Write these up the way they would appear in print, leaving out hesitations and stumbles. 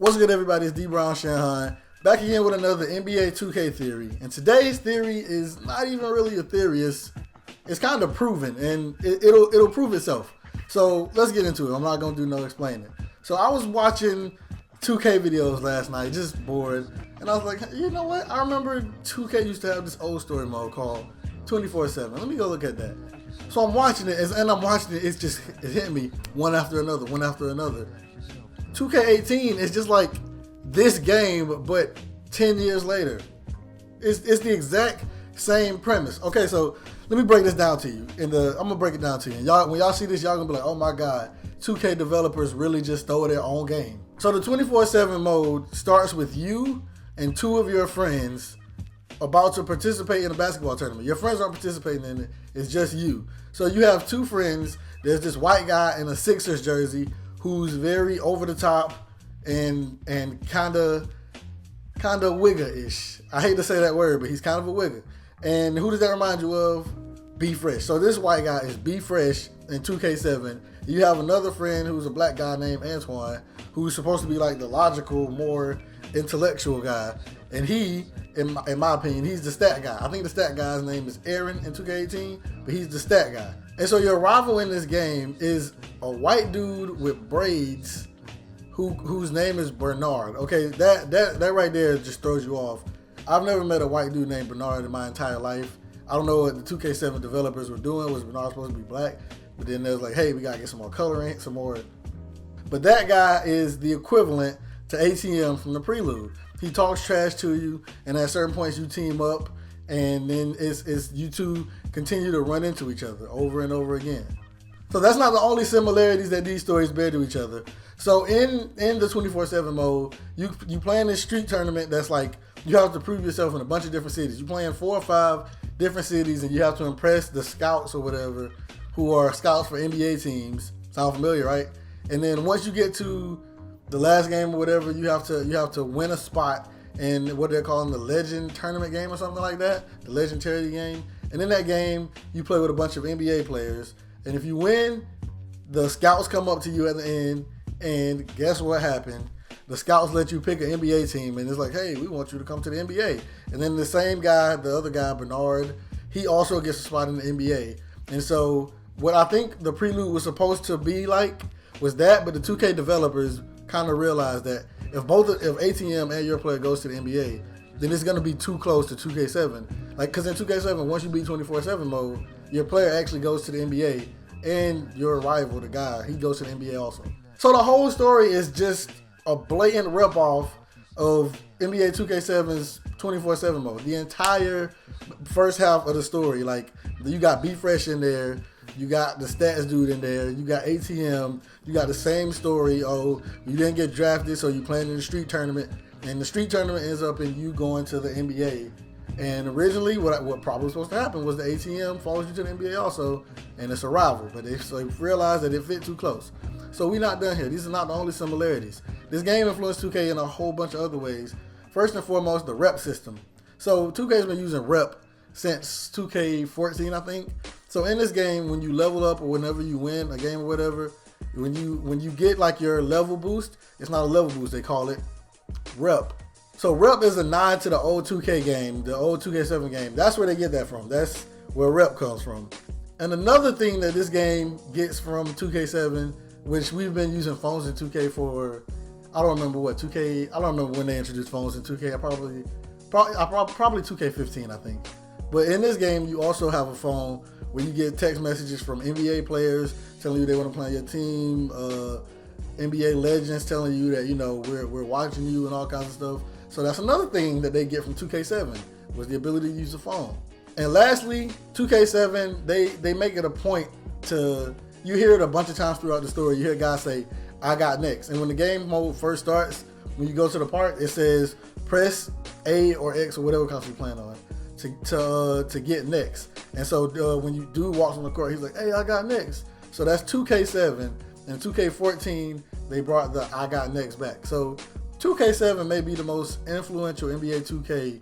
What's good, everybody? It's D. Brown Shanhan back again with another NBA 2K theory. And today's theory is not even really a theory. It's kind of proven, and it'll prove itself. So let's get into it. I'm not gonna do no explaining. So I was watching 2K videos last night, just bored, and I was like, you know what? I remember 2K used to have this old story mode called 24/7. Let me go look at that. So I'm watching it, and I'm watching it. It hit me one after another. 2K18 is just like this game, but 10 years later. It's the exact same premise. Okay, so let me break this down to you. I'm gonna break it down to you. And y'all, when y'all see this, y'all gonna be like, oh my God, 2K developers really just stole their own game. So the 24/7 mode starts with you and two of your friends about to participate in a basketball tournament. Your friends aren't participating in it, it's just you. So you have two friends. There's this white guy in a Sixers jersey who's very over the top and kind of wigger-ish. I hate to say that word, but he's kind of a wigger. And who does that remind you of? Be Fresh. So this white guy is Be Fresh in 2K7. You have another friend who's a black guy named Antoine, who's supposed to be like the logical, more intellectual guy. And he, in my opinion, he's the stat guy. I think the stat guy's name is Aaron in 2K18, but he's the stat guy. And so your rival in this game is a white dude with braids whose name is Bernard. Okay, that right there just throws you off. I've never met a white dude named Bernard in my entire life. I don't know what the 2K7 developers were doing. Was Bernard supposed to be black? But then there's like, hey, we gotta get some more coloring, some more. But that guy is the equivalent to ATM from the Prelude. He talks trash to you, and at certain points you team up, and then it's you two continue to run into each other over and over again. So that's not the only similarities that these stories bear to each other. So in the 24/7 mode, you play in this street tournament that's like, you have to prove yourself in a bunch of different cities. You play in 4 or 5 different cities, and you have to impress the scouts or whatever, who are scouts for NBA teams. Sound familiar, right? And then once you get to the last game or whatever, you have to win a spot in what they're calling the Legend Tournament game or something like that, the Legend Charity game. And in that game, you play with a bunch of NBA players. And if you win, the scouts come up to you at the end, and guess what happened? The scouts let you pick an NBA team, and it's like, hey, we want you to come to the NBA. And then the same guy, the other guy, Bernard, he also gets a spot in the NBA. And so what I think the Prelude was supposed to be like was that, but the 2K developers kind of realized that if ATM and your player goes to the NBA, then it's going to be too close to 2K7. Like, because in 2K7, once you beat 24/7 mode, your player actually goes to the NBA, and your rival, the guy, he goes to the NBA also. So the whole story is just a blatant ripoff of NBA 2K7's 24/7 mode. The entire first half of the story, like, you got Be Fresh in there, you got the stats dude in there, you got ATM, you got the same story. Oh, you didn't get drafted, so you playing in the street tournament, and the street tournament ends up in you going to the NBA. And originally, what probably was supposed to happen was the ATM follows you to the NBA also, and it's a rival. But they realized that it fit too close. So we're not done here. These are not the only similarities. This game influenced 2K in a whole bunch of other ways. First and foremost, the rep system. So 2K's been using rep since 2K14, I think. So in this game, when you level up or whenever you win a game or whatever, when you get like your level boost, it's not a level boost, they call it rep. So rep is a nod to the old 2K game, the old 2K7 game. That's where they get that from. That's where rep comes from. And another thing that this game gets from 2K7, which we've been using phones in 2K for, I don't remember when they introduced phones in 2K. Probably 2K15, I think. But in this game, you also have a phone where you get text messages from NBA players telling you they want to play on your team, NBA legends telling you that, you know, we're watching you and all kinds of stuff. So that's another thing that they get from 2K7 was the ability to use the phone. And lastly, 2K7, they make it a point to, you hear it a bunch of times throughout the story. You hear guys say, I got next. And when the game mode first starts, when you go to the part, it says press A or X or whatever console you're playing on to get next. And so when you dude walks on the court, he's like, hey, I got next. So that's 2K7. And 2K14, they brought the I got next back. So 2K7 may be the most influential NBA 2K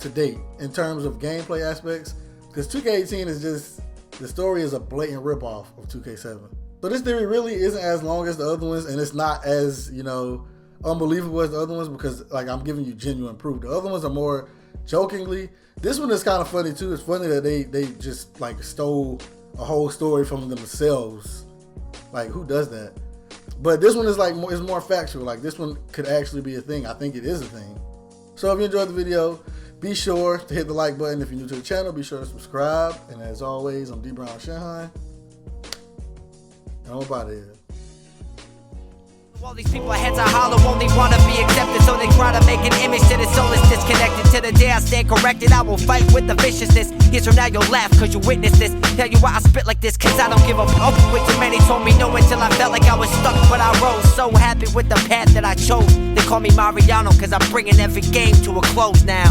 to date in terms of gameplay aspects, because 2K18 is just, the story is a blatant ripoff of 2K7. So this theory really isn't as long as the other ones, and it's not as, you know, unbelievable as the other ones because like I'm giving you genuine proof. The other ones are more jokingly. This one is kind of funny too. It's funny that they just like stole a whole story from themselves. Like who does that? But this one is like more, is more factual. Like this one could actually be a thing. I think it is a thing. So if you enjoyed the video, be sure to hit the like button. If you're new to the channel, be sure to subscribe. And as always, I'm D Brown Shanghai. And I'm about here. All these people heads are hollow, only wanna be accepted, so they try to make an image that his soul is disconnected. To the day I stand corrected, I will fight with the viciousness. Years from now you'll laugh cause you witnessed this. Tell you why I spit like this, cause I don't give a fuck. Way too many told me no until I felt like I was stuck, but I rose. So happy with the path that I chose. They call me Mariano cause I'm bringing every game to a close now.